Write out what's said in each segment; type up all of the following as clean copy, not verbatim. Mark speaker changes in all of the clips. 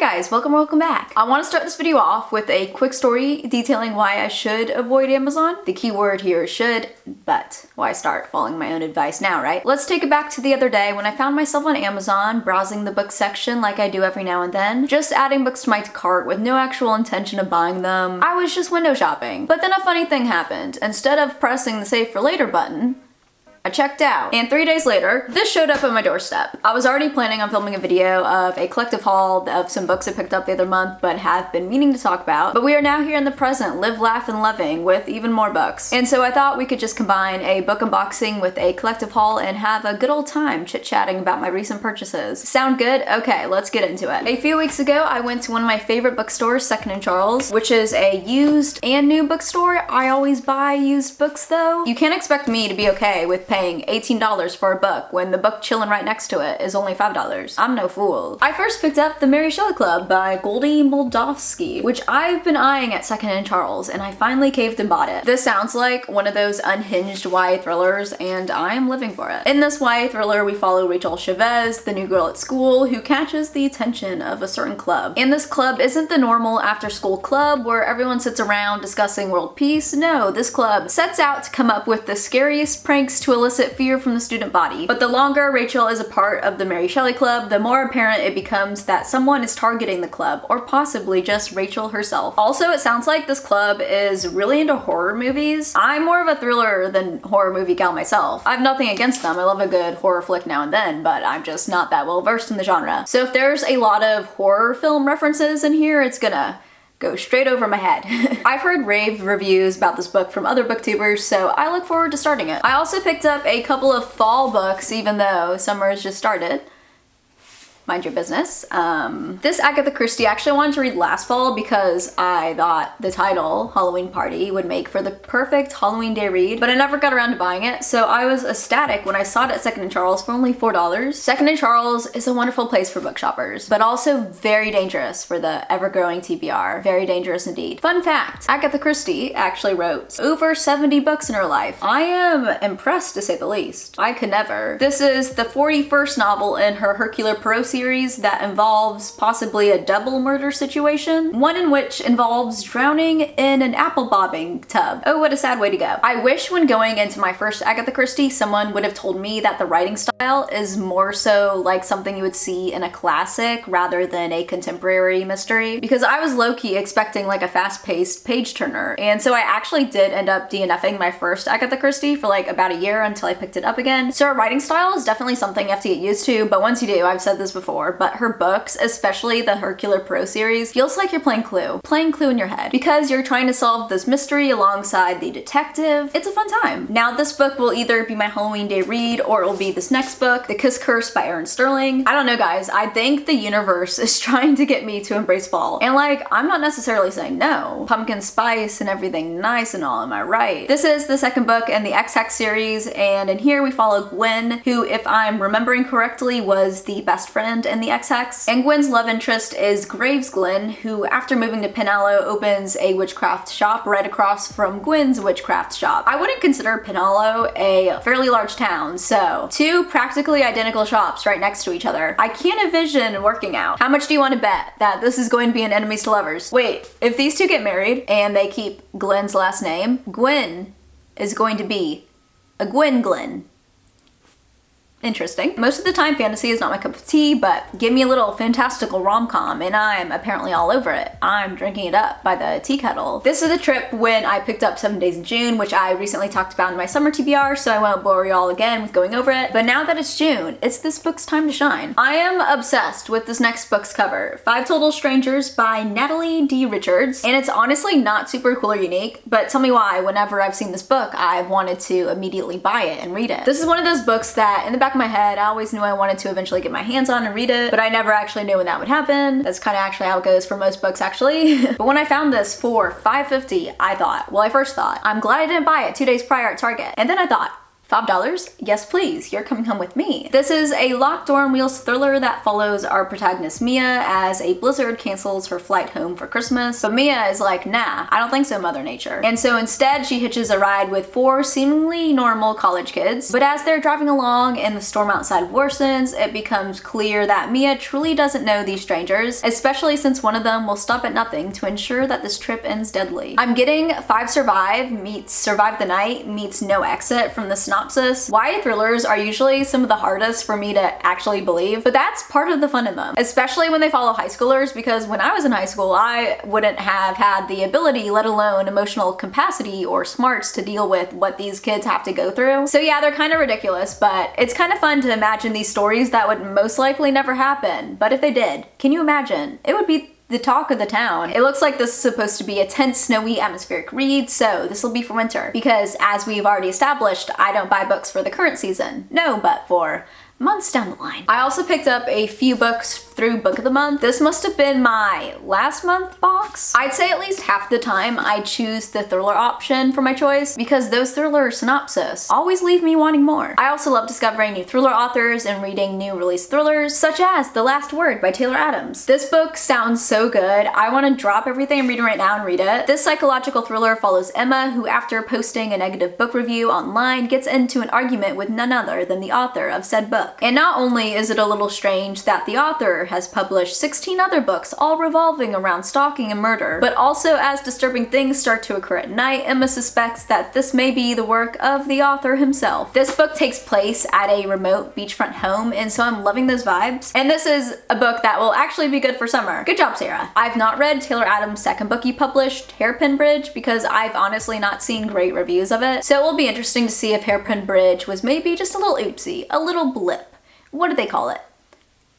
Speaker 1: guys, welcome back. I want to start this video off with a quick story detailing why I should avoid Amazon. The key word here is should, but why start following my own advice now, right? Let's take it back to the other day when I found myself on Amazon browsing the book section like I do every now and then, just adding books to my cart with no actual intention of buying them. I was just window shopping. But then a funny thing happened. Instead of pressing the save for later button, I checked out, and 3 days later, this showed up at my doorstep. I was already planning on filming a video of a collective haul of some books I picked up the other month but have been meaning to talk about, but we are now here in the present, live, laugh, and loving with even more books. And so I thought we could just combine a book unboxing with a collective haul and have a good old time chit-chatting about my recent purchases. Sound good? Okay, let's get into it. A few weeks ago, I went to one of my favorite bookstores, Second and Charles, which is a used and new bookstore. I always buy used books though. You can't expect me to be okay with paying $18 for a book when the book chilling right next to it is only $5. I'm no fool. I first picked up The Mary Shelley Club by Goldie Moldavsky, which I've been eyeing at Second and Charles, and I finally caved and bought it. This sounds like one of those unhinged YA thrillers, and I am living for it. In this YA thriller, we follow Rachel Chavez, the new girl at school, who catches the attention of a certain club. And this club isn't the normal after-school club where everyone sits around discussing world peace. No, this club sets out to come up with the scariest pranks to elicit fear from the student body. But the longer Rachel is a part of the Mary Shelley Club, the more apparent it becomes that someone is targeting the club, or possibly just Rachel herself. Also, it sounds like this club is really into horror movies. I'm more of a thriller than horror movie gal myself. I have nothing against them. I love a good horror flick now and then, but I'm just not that well versed in the genre. So if there's a lot of horror film references in here, it's gonna go straight over my head. I've heard rave reviews about this book from other booktubers, so I look forward to starting it. I also picked up a couple of fall books, even though summer has just started. Mind your business. This Agatha Christie actually I wanted to read last fall because I thought the title, Halloween Party, would make for the perfect Halloween day read, but I never got around to buying it, so I was ecstatic when I saw it at Second and Charles for only $4. Second and Charles is a wonderful place for book shoppers, but also very dangerous for the ever-growing TBR. Very dangerous indeed. Fun fact, Agatha Christie actually wrote over 70 books in her life. I am impressed to say the least. I could never. This is the 41st novel in her Hercule Poirot series that involves possibly a double murder situation, one in which involves drowning in an apple bobbing tub. Oh, what a sad way to go. I wish when going into my first Agatha Christie, someone would have told me that the writing style is more so like something you would see in a classic rather than a contemporary mystery, because I was low-key expecting like a fast-paced page turner. And so I actually did end up DNFing my first Agatha Christie for like about a year until I picked it up again. So her writing style is definitely something you have to get used to, but once you do, I've said this before, but her books, especially the Hercule Poirot series, feels like you're playing Clue in your head, because you're trying to solve this mystery alongside the detective. It's a fun time. Now this book will either be my Halloween day read or it will be this next book, The Kiss Curse by Aaron Sterling. I don't know guys, I think the universe is trying to get me to embrace fall. And like, I'm not necessarily saying no. Pumpkin spice and everything nice and all, am I right? This is the second book in the XX series, and in here we follow Gwen, who, if I'm remembering correctly, was the best friend in the XX. And Gwen's love interest is Graves Glen, who after moving to Penhallow opens a witchcraft shop right across from Gwen's witchcraft shop. I wouldn't consider Penhallow a fairly large town, so two practically identical shops right next to each other. I can't envision working out. How much do you want to bet that this is going to be an enemies to lovers? Wait, if these two get married and they keep Glen's last name, Gwen is going to be a Gwen Glen. Interesting. Most of the time fantasy is not my cup of tea, but give me a little fantastical rom-com and I'm apparently all over it. I'm drinking it up by the tea kettle. This is the trip when I picked up 7 Days in June, which I recently talked about in my summer TBR, so I won't bore y'all again with going over it. But now that it's June, it's this book's time to shine. I am obsessed with this next book's cover, Five Total Strangers by Natalie D. Richards, and it's honestly not super cool or unique, but tell me why whenever I've seen this book, I've wanted to immediately buy it and read it. This is one of those books that in the back of my head, I always knew I wanted to eventually get my hands on and read it, but I never actually knew when that would happen. That's kind of actually how it goes for most books actually. But when I found this for $5.50, I first thought, I'm glad I didn't buy it 2 days prior at Target. And then I thought, $5? Yes, please. You're coming home with me. This is a locked door on wheels thriller that follows our protagonist Mia as a blizzard cancels her flight home for Christmas. But Mia is like, nah, I don't think so, Mother Nature. And so instead she hitches a ride with 4 seemingly normal college kids. But as they're driving along and the storm outside worsens, it becomes clear that Mia truly doesn't know these strangers, especially since one of them will stop at nothing to ensure that this trip ends deadly. I'm getting 5 survive meets survive the night meets no exit from the synopsis. YA thrillers are usually some of the hardest for me to actually believe, but that's part of the fun of them, especially when they follow high schoolers, because when I was in high school, I wouldn't have had the ability, let alone emotional capacity or smarts to deal with what these kids have to go through. So yeah, they're kind of ridiculous, but it's kind of fun to imagine these stories that would most likely never happen. But if they did, can you imagine? It would be the talk of the town. It looks like this is supposed to be a tense, snowy, atmospheric read, so this will be for winter. Because as we've already established, I don't buy books for the current season. No, but for months down the line. I also picked up a few books through Book of the Month. This must have been my last month box. I'd say at least half the time I choose the thriller option for my choice because those thriller synopsis always leave me wanting more. I also love discovering new thriller authors and reading new release thrillers, such as The Last Word by Taylor Adams. This book sounds so good. I want to drop everything I'm reading right now and read it. This psychological thriller follows Emma, who after posting a negative book review online gets into an argument with none other than the author of said book. And not only is it a little strange that the author has published 16 other books all revolving around stalking and murder, but also as disturbing things start to occur at night, Emma suspects that this may be the work of the author himself. This book takes place at a remote beachfront home, and so I'm loving those vibes. And this is a book that will actually be good for summer. Good job, Sarah. I've not read Taylor Adams' second book he published, Hairpin Bridge, because I've honestly not seen great reviews of it. So it will be interesting to see if Hairpin Bridge was maybe just a little oopsie, a little blip. What do they call it?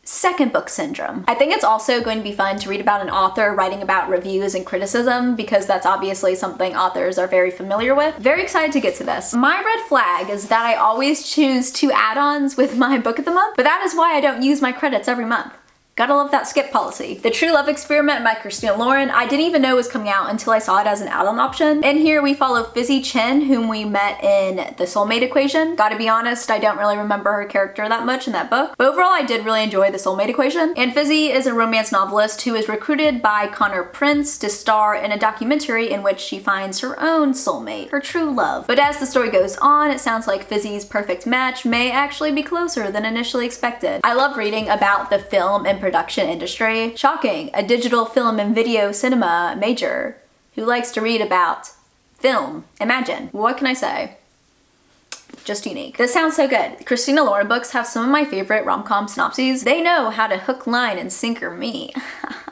Speaker 1: Second book syndrome. I think it's also going to be fun to read about an author writing about reviews and criticism because that's obviously something authors are very familiar with. Very excited to get to this. My red flag is that I always choose 2 add-ons with my book of the month, but that is why I don't use my credits every month. Gotta love that skip policy. The True Love Experiment by Christina Lauren, I didn't even know was coming out until I saw it as an add-on option. And here we follow Fizzy Chen, whom we met in The Soulmate Equation. Gotta be honest, I don't really remember her character that much in that book, but overall I did really enjoy The Soulmate Equation. And Fizzy is a romance novelist who is recruited by Connor Prince to star in a documentary in which she finds her own soulmate, her true love. But as the story goes on, it sounds like Fizzy's perfect match may actually be closer than initially expected. I love reading about the film and production industry. Shocking, a digital film and video cinema major who likes to read about film. Imagine. What can I say? Just unique. This sounds so good. Christina Lauren books have some of my favorite rom-com synopses. They know how to hook, line, and sinker me.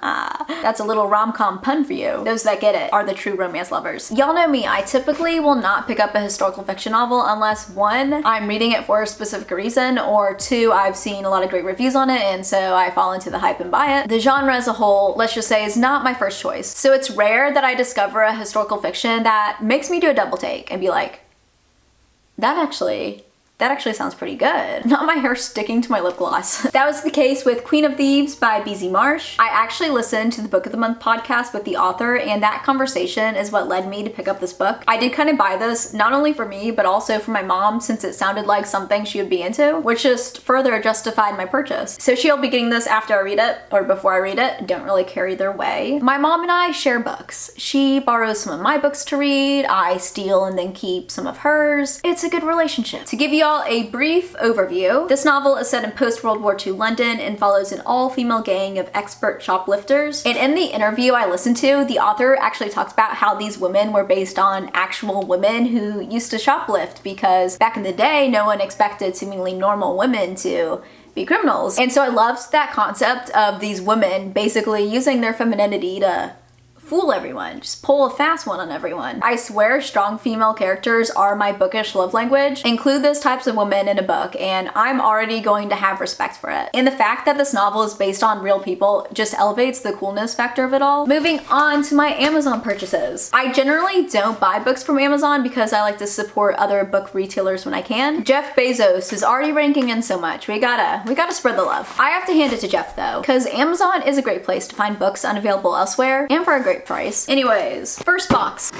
Speaker 1: That's a little rom-com pun for you. Those that get it are the true romance lovers. Y'all know me, I typically will not pick up a historical fiction novel unless 1, I'm reading it for a specific reason, or 2, I've seen a lot of great reviews on it and so I fall into the hype and buy it. The genre as a whole, let's just say, is not my first choice. So it's rare that I discover a historical fiction that makes me do a double take and be like, that actually sounds pretty good. Not my hair sticking to my lip gloss. That was the case with Queen of Thieves by BZ Marsh. I actually listened to the Book of the Month podcast with the author, and that conversation is what led me to pick up this book. I did kind of buy this, not only for me, but also for my mom, since it sounded like something she would be into, which just further justified my purchase. So she'll be getting this after I read it, or before I read it. Don't really care either way. My mom and I share books. She borrows some of my books to read, I steal and then keep some of hers. It's a good relationship. To give you a brief overview, this novel is set in post-World War II London and follows an all-female gang of expert shoplifters. And in the interview I listened to, the author actually talks about how these women were based on actual women who used to shoplift because back in the day, no one expected seemingly normal women to be criminals. And so I loved that concept of these women basically using their femininity to fool everyone, just pull a fast one on everyone. I swear strong female characters are my bookish love language. Include those types of women in a book and I'm already going to have respect for it. And the fact that this novel is based on real people just elevates the coolness factor of it all. Moving on to my Amazon purchases. I generally don't buy books from Amazon because I like to support other book retailers when I can. Jeff Bezos is already ranking in so much. We gotta spread the love. I have to hand it to Jeff though, because Amazon is a great place to find books unavailable elsewhere and for a great price. Anyways, first box.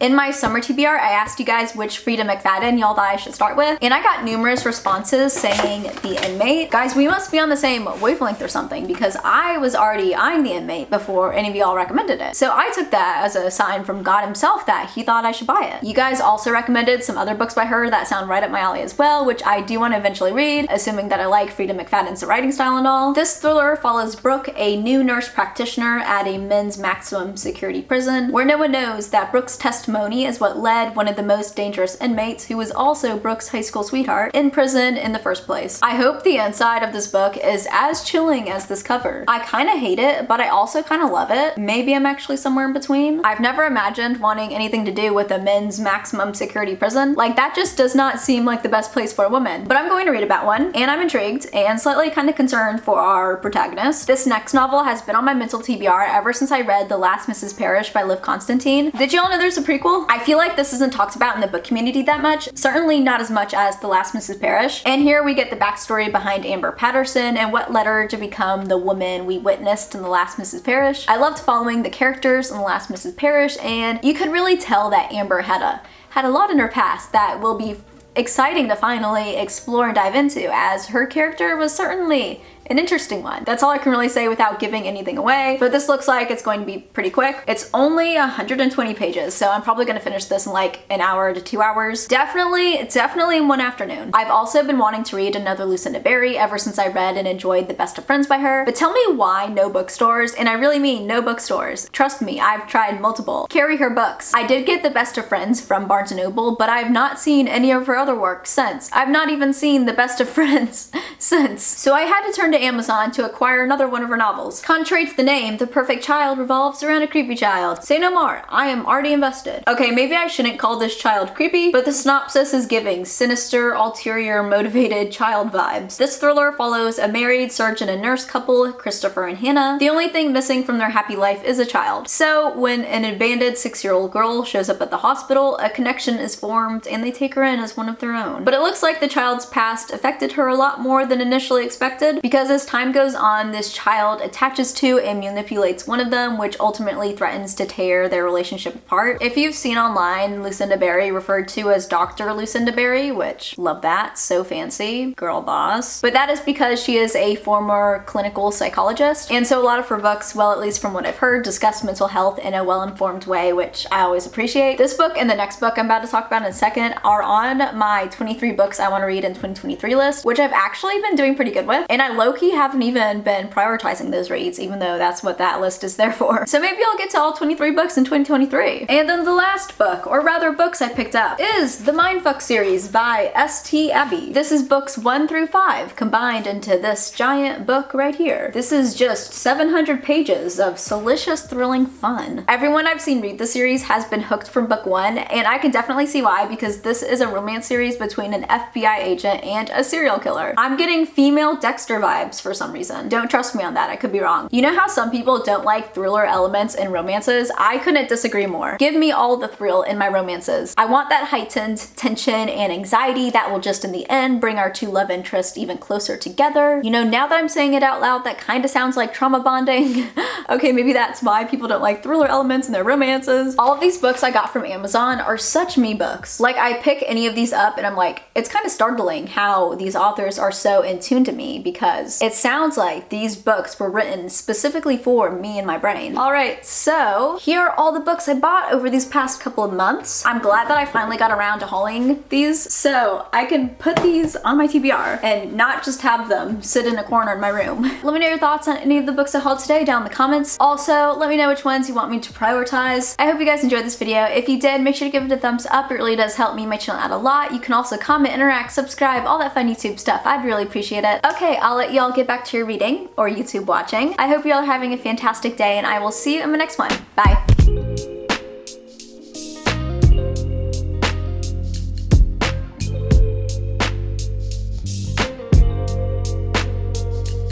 Speaker 1: In my summer TBR, I asked you guys which Frida McFadden y'all thought I should start with, and I got numerous responses saying The Inmate. Guys, we must be on the same wavelength or something, because I was already eyeing The Inmate before any of y'all recommended it. So I took that as a sign from God himself that he thought I should buy it. You guys also recommended some other books by her that sound right up my alley as well, which I do want to eventually read, assuming that I like Frida McFadden's writing style and all. This thriller follows Brooke, a new nurse practitioner at a men's maximum security prison, where no one knows that Brooke's testimony is what led one of the most dangerous inmates, who was also Brooke's high school sweetheart, in prison in the first place. I hope the inside of this book is as chilling as this cover. I kind of hate it, but I also kind of love it. Maybe I'm actually somewhere in between. I've never imagined wanting anything to do with a men's maximum security prison. Like, that just does not seem like the best place for a woman. But I'm going to read about one, and I'm intrigued and slightly kind of concerned for our protagonist. This next novel has been on my mental TBR ever since I read The Last Mrs. Parrish by Liv Constantine. Did y'all know there's a prequel? I feel like this isn't talked about in the book community that much, certainly not as much as The Last Mrs. Parrish. And here we get the backstory behind Amber Patterson and what led her to become the woman we witnessed in The Last Mrs. Parrish. I loved following the characters in The Last Mrs. Parrish, and you could really tell that Amber had a lot in her past that will be exciting to finally explore and dive into, as her character was certainly an interesting one. That's all I can really say without giving anything away, but this looks like it's going to be pretty quick. It's only 120 pages, so I'm probably gonna finish this in like an hour to 2 hours. Definitely in one afternoon. I've also been wanting to read another Lucinda Berry ever since I read and enjoyed The Best of Friends by her, but tell me why no bookstores, and I really mean no bookstores. Trust me, I've tried multiple, carry her books. I did get The Best of Friends from Barnes & Noble, but I've not seen any of her other work since. I've not even seen The Best of Friends since. So I had to turn to Amazon to acquire another one of her novels. Contrary to the name, The Perfect Child revolves around a creepy child. Say no more, I am already invested. Okay, maybe I shouldn't call this child creepy, but the synopsis is giving sinister, ulterior, motivated child vibes. This thriller follows a married surgeon and nurse couple, Christopher and Hannah. The only thing missing from their happy life is a child. So when an abandoned 6-year-old girl shows up at the hospital, a connection is formed and they take her in as one of their own. But it looks like the child's past affected her a lot more than initially expected, because as time goes on, this child attaches to and manipulates one of them, which ultimately threatens to tear their relationship apart. If you've seen online Lucinda Berry referred to as Dr. Lucinda Berry, which love that, so fancy, girl boss. But that is because she is a former clinical psychologist, and so a lot of her books, well, at least from what I've heard, discuss mental health in a well-informed way, which I always appreciate. This book and the next book I'm about to talk about in a second are on my 23 books I want to read in 2023 list, which I've actually been doing pretty good with, and I low-key haven't even been prioritizing those reads, even though that's what that list is there for. So maybe I'll get to all 23 books in 2023. And then the last book, or rather books I picked up, is the Mindfuck series by S.T. Abbey. This is books 1 through 5 combined into this giant book right here. This is just 700 pages of delicious, thrilling fun. Everyone I've seen read the series has been hooked from book 1, and I can definitely see why, because this is a romance series between an FBI agent and a serial killer. I'm getting female Dexter vibes for some reason. Don't trust me on that, I could be wrong. You know how some people don't like thriller elements in romances? I couldn't disagree more. Give me all the thrill in my romances. I want that heightened tension and anxiety that will just in the end bring our two love interests even closer together. You know, now that I'm saying it out loud, that kind of sounds like trauma bonding. Okay, maybe that's why people don't like thriller elements in their romances. All of these books I got from Amazon are such me books. Like, I pick any of these up and I'm like, it's kind of startling how these authors are so in tune to me, because it sounds like these books were written specifically for me and my brain. Alright, so here are all the books I bought over these past couple of months. I'm glad that I finally got around to hauling these so I can put these on my TBR and not just have them sit in a corner in my room. Let me know your thoughts on any of the books I hauled today down in the comments. Also, let me know which ones you want me to prioritize. I hope you guys enjoyed this video. If you did, make sure to give it a thumbs up. It really does help me, my channel out a lot. You can also comment, interact, subscribe, all that fun YouTube stuff. I'd really appreciate it. Okay, I'll let y'all get back to your reading or YouTube watching. I hope y'all are having a fantastic day, and I will see you in the next one. Bye.